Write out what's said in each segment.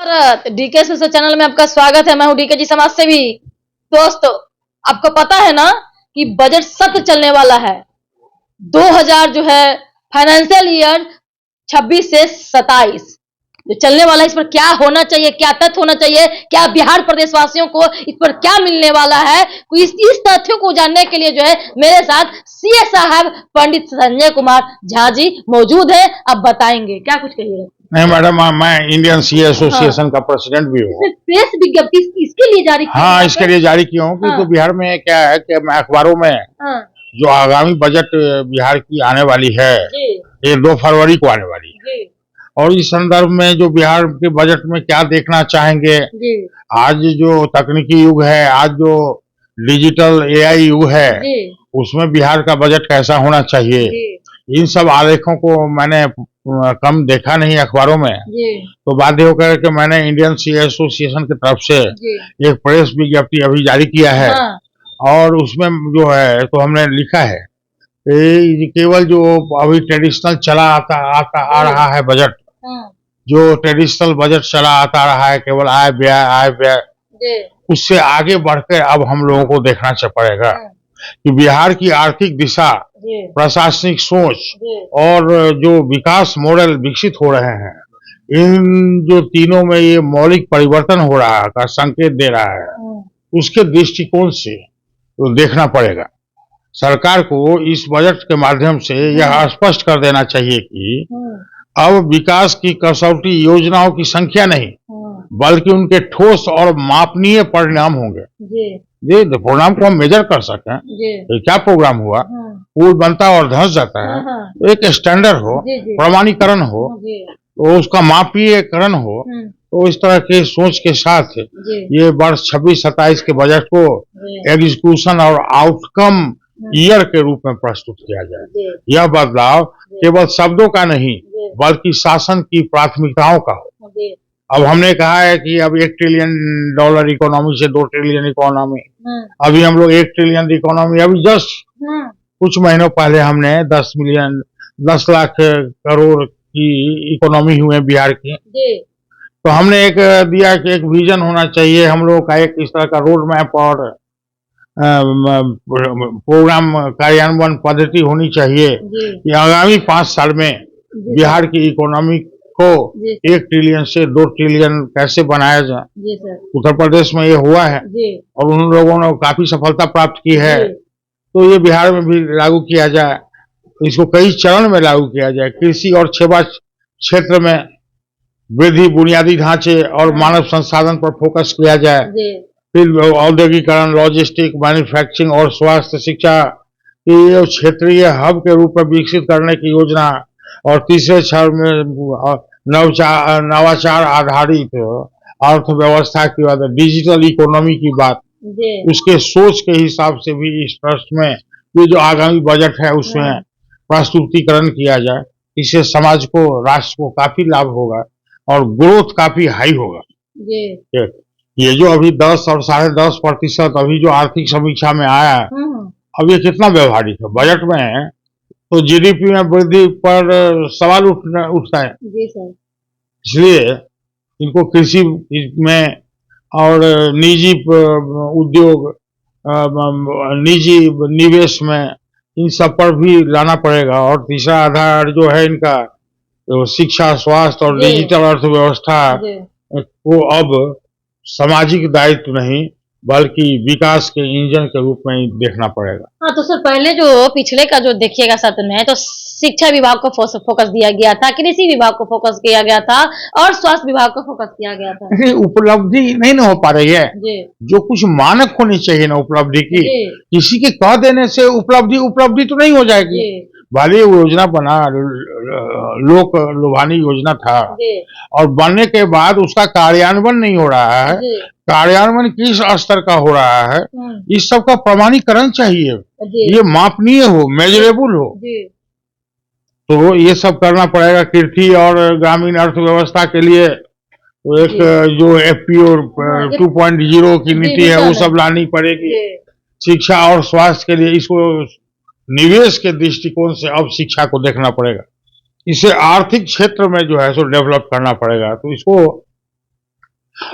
Bharat DK social channel में आपका स्वागत है। मैं हूं डीके जी समाज सेवी। दोस्तों, आपको पता है ना कि बजट सत्र चलने वाला है। 2000 जो है फाइनेंशियल ईयर 26 से 27 जो चलने वाला है, इस पर क्या होना चाहिए, क्या तथ्य होना चाहिए, क्या बिहार प्रदेशवासियों को इस पर क्या मिलने वाला है, इस तथ्यों को जानने के लिए जो है मेरे साथ सीए साहब पंडित संजय कुमार झा जी मौजूद है। आप बताएंगे क्या कुछ कहिएगा? नहीं मैडम, मैं इंडियन सीए एसोसिएशन का प्रेसिडेंट भी हूँ। प्रेस विज्ञप्ति इसके लिए जारी की? हाँ, इसके लिए जारी किया हूँ क्योंकि बिहार में क्या है कि मैं अखबारों में जो आगामी बजट बिहार की आने वाली है, ये 2 फरवरी को आने वाली है, और इस संदर्भ में जो बिहार के बजट में क्या देखना चाहेंगे, आज जो तकनीकी युग है, आज जो डिजिटल एआई युग है, उसमें बिहार का बजट कैसा होना चाहिए, इन सब आलेखों को मैंने कम देखा नहीं अखबारों में, तो बाध्य होकर के मैंने इंडियन सी एसोसिएशन की तरफ से एक प्रेस विज्ञप्ति अभी जारी किया है। और उसमें जो है तो हमने लिखा है केवल जो अभी ट्रेडिशनल चला आ रहा है बजट, जो ट्रेडिशनल बजट चला आता रहा है, केवल आय व्यय, उससे आगे बढ़कर अब हम लोगों को देखना पड़ेगा कि बिहार की आर्थिक दिशा, प्रशासनिक सोच और जो विकास मॉडल विकसित हो रहे हैं, इन जो तीनों में ये मौलिक परिवर्तन हो रहा है का संकेत दे रहा है, उसके दृष्टिकोण से तो देखना पड़ेगा। सरकार को इस बजट के माध्यम से यह स्पष्ट कर देना चाहिए कि अब विकास की कसौटी योजनाओं की संख्या नहीं, बल्कि उनके ठोस और मापनीय परिणाम होंगे। ये प्रोग्राम को हम मेजर कर सकें तो क्या प्रोग्राम हुआ, पुल बनता और धंस जाता है, तो एक स्टैंडर्ड हो, प्रमाणीकरण हो, तो उसका मापीयकरण हो, तो इस तरह के सोच के साथ ये वर्ष 26-27 के बजट को एग्जीक्यूशन और आउटकम ईयर के रूप में प्रस्तुत किया जाए। यह बदलाव केवल शब्दों का नहीं बल्कि शासन की प्राथमिकताओं का हो। अब हमने कहा है कि अब $1 ट्रिलियन इकोनॉमी से 2 ट्रिलियन इकोनॉमी, अभी हम लोग 1 ट्रिलियन इकोनॉमी, अभी जस्ट कुछ महीनों पहले हमने 10 लाख करोड़ की इकोनॉमी हुए बिहार की। तो हमने एक दिया कि एक विजन होना चाहिए हम लोगों का, एक इस तरह का रोड मैप और प्रोग्राम कार्यान्वयन पद्धति होनी चाहिए कि आगामी 5 साल में बिहार की इकोनॉमी को 1 ट्रिलियन से 2 ट्रिलियन कैसे बनाया जाए। उत्तर प्रदेश में ये हुआ है और उन लोगों ने काफी सफलता प्राप्त की है, तो ये बिहार में भी लागू किया जाए, इसको कई चरण में लागू किया जाए। कृषि और सेवा क्षेत्र में वृद्धि, बुनियादी ढांचे और मानव संसाधन पर फोकस किया जाए, फिर औद्योगिकरण, लॉजिस्टिक, मैन्युफैक्चरिंग और स्वास्थ्य शिक्षा की क्षेत्रीय हब के रूप में विकसित करने की योजना, और तीसरे चरण में नवाचार आधारित अर्थव्यवस्था की बात, डिजिटल इकोनॉमी की बात, उसके सोच के हिसाब से भी इस ट्रस्ट में ये जो आगामी बजट है उसमें प्रस्तुतिकरण किया जाए। इससे समाज को, राष्ट्र को काफी लाभ होगा और ग्रोथ काफी हाई होगा। ये जो अभी 10 और 10.5% अभी जो आर्थिक समीक्षा में आया है, अब ये कितना व्यवहारिक है बजट में, तो जीडीपी में वृद्धि पर सवाल उठता है। इसलिए इनको कृषि में और निजी उद्योग, निजी निवेश में, इन सब पर भी लाना पड़ेगा। और तीसरा आधार जो है इनका, तो शिक्षा, स्वास्थ्य और डिजिटल अर्थव्यवस्था को अब सामाजिक दायित्व नहीं बल्कि विकास के इंजन के रूप में ही देखना पड़ेगा। हाँ, तो सर पहले जो पिछले का जो देखिएगा सत्र में, तो शिक्षा विभाग को फोकस दिया गया था, कृषि विभाग को फोकस किया गया था और स्वास्थ्य विभाग को फोकस किया गया था। उपलब्धि नहीं ना हो पा रही है, जो कुछ मानक होनी चाहिए ना उपलब्धि की, किसी के कह देने से उपलब्धि तो नहीं हो जाएगी। भले योजना बना, लोक लुभानी योजना था, और बनने के बाद उसका कार्यान्वयन नहीं हो रहा है, कार्यान्वयन किस स्तर का हो रहा है, इस सब का प्रमाणीकरण चाहिए, ये मापनीय हो, मेजरेबल हो, तो ये सब करना पड़ेगा। कृषि और ग्रामीण अर्थव्यवस्था के लिए तो एक जो एफपीओ 2.0 की नीति है वो सब लानी पड़ेगी। शिक्षा और स्वास्थ्य के लिए इसको निवेश के दृष्टिकोण से अब शिक्षा को देखना पड़ेगा। इसे आर्थिक क्षेत्र में जो है सो डेवलप करना पड़ेगा। तो इसको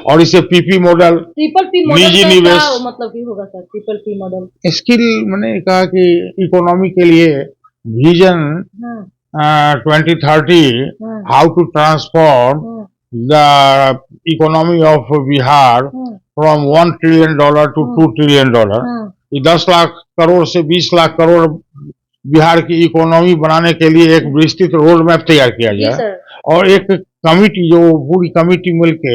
और इसे PP model, triple P model निजी का निवेश, क्या मतलब की होगा sir triple P model? Skill, मैंने कहा कि इकोनॉमी के लिए vision 2030, how to transform the economy of Bihar from $1 trillion to $2 trillion. ये 10 लाख करोड़ से 20 लाख करोड़ बिहार की इकोनॉमी बनाने के लिए एक विस्तृत रोड मैप तैयार किया जाए और एक कमिटी, जो पूरी कमिटी मिलके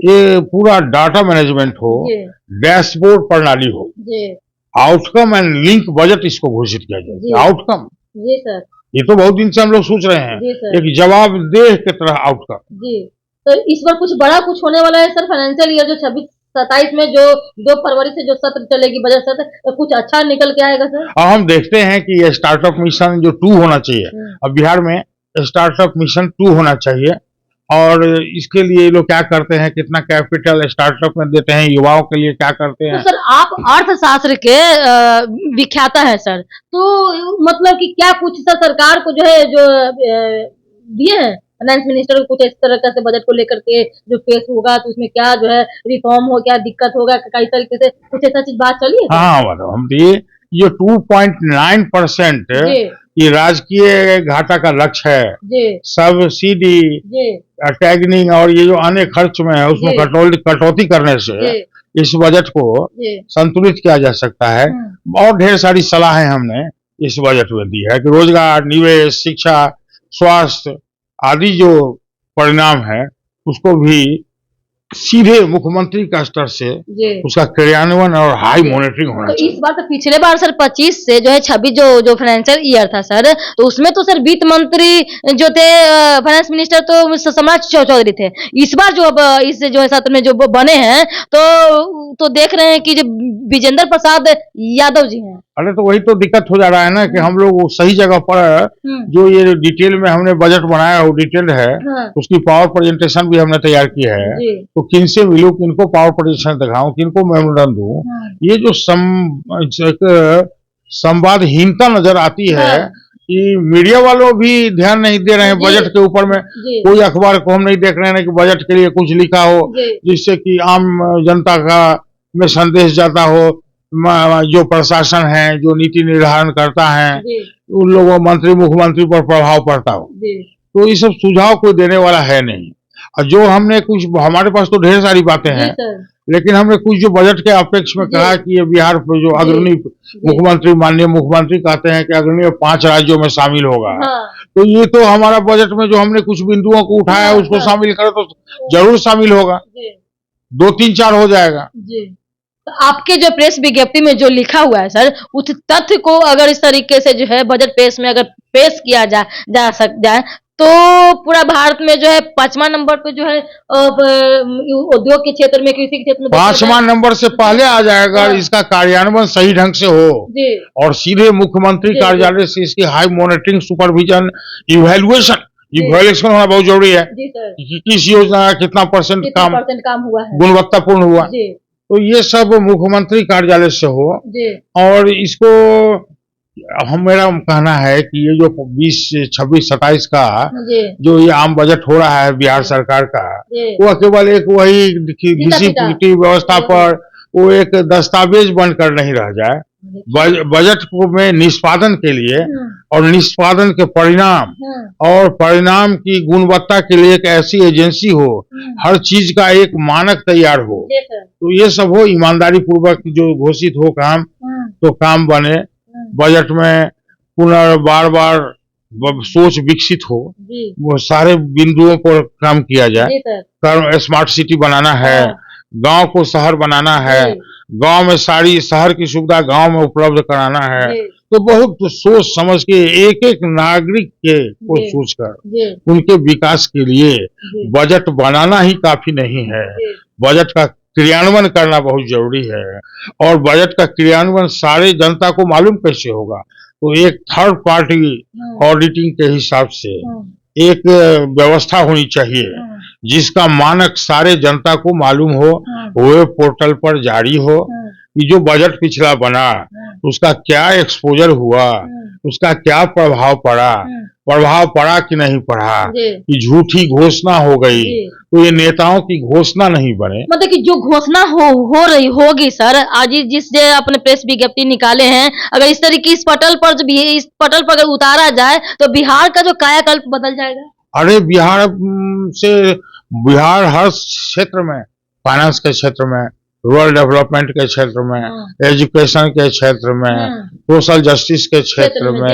ये पूरा डाटा मैनेजमेंट हो, डैशबोर्ड प्रणाली हो, आउटकम एंड लिंक बजट इसको घोषित किया जाए। आउटकम, जी सर, ये तो बहुत दिन से हम लोग सोच रहे हैं, एक जवाबदेह की तरह आउटकम। जी, तो इस बार कुछ बड़ा कुछ होने वाला है सर फाइनेंशियल ईयर जो 26-27 में, जो 2 फरवरी से जो सत्र चलेगी बजट सत्र, तो कुछ अच्छा निकल के आएगा सर? अब हम देखते हैं कि ये स्टार्टअप मिशन जो 2 होना चाहिए, अब बिहार में स्टार्टअप मिशन 2 होना चाहिए, और इसके लिए लोग क्या करते हैं, कितना कैपिटल स्टार्टअप में देते हैं, युवाओं के लिए क्या करते हैं। तो सर आप अर्थशास्त्र के विख्याता है सर, तो मतलब कि क्या कुछ सर सरकार को जो है जो दिए हैं फाइनेंस मिनिस्टर को, कुछ इस तरह का से बजट को लेकर के जो पेश होगा तो उसमें क्या जो है रिफॉर्म हो, क्या दिक्कत होगा, कई तरीके से कुछ ऐसा चीज बात चली है? हाँ, हम ये 2.9% ये राजकीय घाटा का लक्ष्य है, सब्सिडी, टैगनिंग और ये जो अन्य खर्च में है उसमें कटौती करने से इस बजट को संतुलित किया जा सकता है। और ढेर सारी सलाहें हमने इस बजट में दी है कि रोजगार, निवेश, शिक्षा, स्वास्थ्य आदि जो परिणाम है उसको भी सीधे मुख्यमंत्री का स्तर से उसका क्रियान्वयन और हाई मॉनिटरिंग होना चाहिए। इस बार तो पिछले बार सर 25 से जो है 26 जो फाइनेंशियल ईयर था सर, तो उसमें तो सर वित्त मंत्री जो थे, फाइनेंस मिनिस्टर तो सम्राट चौधरी थे। इस बार जो अब इस जो है सत्र में जो बने हैं तो देख रहे हैं कि जो विजेंद्र प्रसाद यादव जी हैं। अरे तो वही तो दिक्कत हो जा रहा है ना कि हम लोग सही जगह पर जो ये डिटेल में हमने बजट बनाया वो डिटेल्ड है, उसकी पावर प्रेजेंटेशन भी हमने तैयार की है, तो किनसे मिलूं, किनको पावर प्रेजेंटेशन दिखाऊं, किनको मेमोरेंडम दूं, ये जो संवादहीनता नजर आती है कि मीडिया वालों भी ध्यान नहीं दे रहे हैं बजट के ऊपर में। कोई अखबार को हम नहीं देख रहे हैं कि बजट के लिए कुछ लिखा हो जिससे कि आम जनता का में संदेश जाता हो, जो प्रशासन है, जो नीति निर्धारण करता है, उन लोगों, मंत्री मुख्यमंत्री पर प्रभाव पड़ता हो। तो ये सब सुझाव कोई देने वाला है नहीं। और जो हमने कुछ, हमारे पास तो ढेर सारी बातें हैं, लेकिन हमने कुछ जो बजट के अपेक्ष में कहा कि ये बिहार जो अग्रणी मुख्यमंत्री, माननीय मुख्यमंत्री कहते हैं कि अग्रणी 5 राज्यों में शामिल होगा, तो ये तो हमारा बजट में जो हमने कुछ बिंदुओं को उठाया उसको शामिल करें तो जरूर शामिल होगा, 2, 3, 4 हो जाएगा। तो आपके जो प्रेस विज्ञप्ति में जो लिखा हुआ है सर, उस तथ्य को अगर इस तरीके से जो है बजट पेश में अगर पेश किया जाए तो पूरा भारत में जो है 5वां नंबर पे जो है उद्योग के क्षेत्र में, कृषि के क्षेत्र में 5वां नंबर से पहले आ जाएगा। इसका कार्यान्वयन सही ढंग से हो और सीधे मुख्यमंत्री कार्यालय से इसकी हाई मॉनिटरिंग, सुपरविजन, इवैल्यूएशन होना बहुत जरूरी है कि किस योजना का कितना परसेंट काम हुआ है, गुणवत्तापूर्ण हुआ। तो ये सब मुख्यमंत्री कार्यालय से हो। और इसको मेरा कहना है कि ये जो 20, 26, 27 का जो ये आम बजट हो रहा है बिहार सरकार का, वो केवल एक वही घिसी व्यवस्था पर वो एक दस्तावेज बनकर नहीं रह जाए। बजट में निष्पादन के लिए और निष्पादन के परिणाम और परिणाम की गुणवत्ता के लिए एक ऐसी एजेंसी हो, हर चीज का एक मानक तैयार हो, तो ये सब हो, ईमानदारी पूर्वक जो घोषित हो काम, तो काम बने। बजट में बार बार सोच विकसित हो, वो सारे बिंदुओं पर काम किया जाए। स्मार्ट सिटी बनाना है, गांव को शहर बनाना है, गांव में सारी शहर की सुविधा गांव में उपलब्ध कराना है, तो बहुत सोच समझ के एक एक नागरिक के को सोचकर उनके विकास के लिए बजट बनाना ही काफी नहीं है, बजट का क्रियान्वयन करना बहुत जरूरी है। और बजट का क्रियान्वयन सारे जनता को मालूम कैसे होगा, तो एक थर्ड पार्टी ऑडिटिंग के हिसाब से एक व्यवस्था होनी चाहिए जिसका मानक सारे जनता को मालूम हो, वेब पोर्टल पर जारी हो कि जो बजट पिछला बना उसका क्या एक्सपोजर हुआ, उसका क्या प्रभाव पड़ा, प्रभाव पड़ा कि नहीं पड़ा, कि झूठी घोषणा हो गई, तो ये नेताओं की घोषणा नहीं बने। मतलब कि जो घोषणा हो रही होगी सर, आज जिस अपने प्रेस विज्ञप्ति निकाले हैं, अगर इस तरीके इस पटल पर अगर उतारा जाए तो बिहार का जो कायाकल्प बदल जाएगा। अरे बिहार हर क्षेत्र में, फाइनेंस के क्षेत्र में, रूरल डेवलपमेंट के क्षेत्र में, एजुकेशन के क्षेत्र में, सोशल जस्टिस के क्षेत्र में,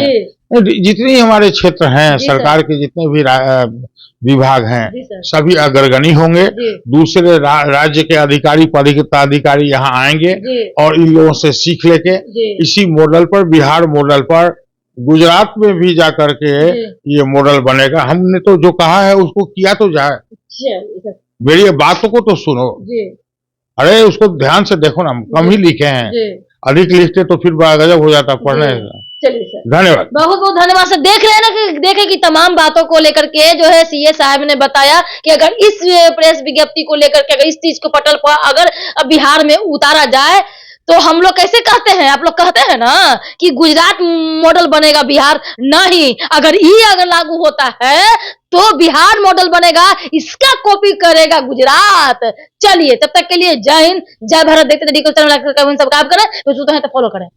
जितने हमारे क्षेत्र हैं, सरकार के जितने भी विभाग हैं, सभी अग्रगणी होंगे। दूसरे राज्य के अधिकारी पदाधिकारी यहाँ आएंगे और इन लोगों से सीख लेके इसी मॉडल पर, बिहार मॉडल पर, गुजरात में भी जा करके ये मॉडल बनेगा। हमने तो जो कहा है उसको किया तो जाए। मेरी बातों को तो सुनो। अरे उसको ध्यान से देखो ना, कम ही लिखे हैं, अधिक लिखते तो फिर गजब हो जाता पढ़ने। चलिए सर, धन्यवाद, बहुत बहुत धन्यवाद सर। देख रहे हैं ना कि देखे कि तमाम बातों को लेकर के जो है सीए साहब ने बताया कि अगर इस प्रेस विज्ञप्ति को लेकर के अगर इस चीज को पटल पर अगर बिहार में उतारा जाए तो हम लोग कैसे कहते हैं, आप लोग कहते हैं ना कि गुजरात मॉडल बनेगा बिहार, नहीं, अगर ये अगर लागू होता है तो बिहार मॉडल बनेगा, इसका कॉपी करेगा गुजरात। चलिए तब तक के लिए जय हिंद, जय भारत। देखते रहिए चैनल सब्सक्राइब करें, तो फॉलो करें।